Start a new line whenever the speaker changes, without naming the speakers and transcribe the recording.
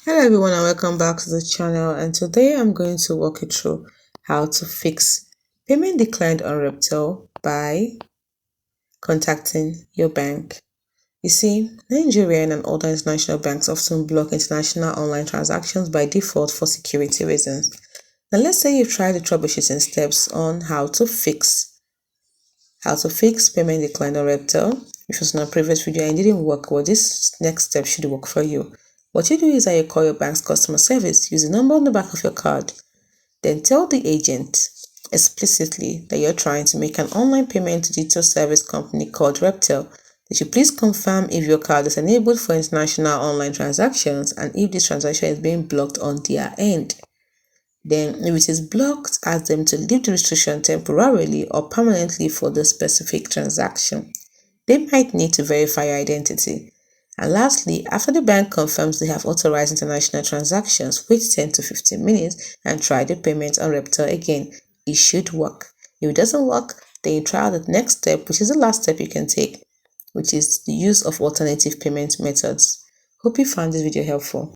Hello everyone and welcome back to the channel, and today I'm going to walk you through how to fix payment declined on Rebtel by contacting your bank. You see, Nigerian and other international banks often block international online transactions by default for security reasons. Now let's say you've tried the troubleshooting steps on how to fix payment declined on Rebtel, which was in a previous video and it didn't work. Well, this next step should work for you. What you do is that you call your bank's customer service, use the number on the back of your card, then tell the agent explicitly that you're trying to make an online payment to digital service company called Rebtel. They should please confirm if your card is enabled for international online transactions and if this transaction is being blocked on their end. Then, if it is blocked, ask them to leave the restriction temporarily or permanently for the specific transaction. They might need to verify your identity. And lastly, after the bank confirms they have authorized international transactions, wait 10 to 15 minutes and try the payment on Rebtel again. It should work. If it doesn't work, then you try the next step, which is the last step you can take, which is the use of alternative payment methods. Hope you found this video helpful.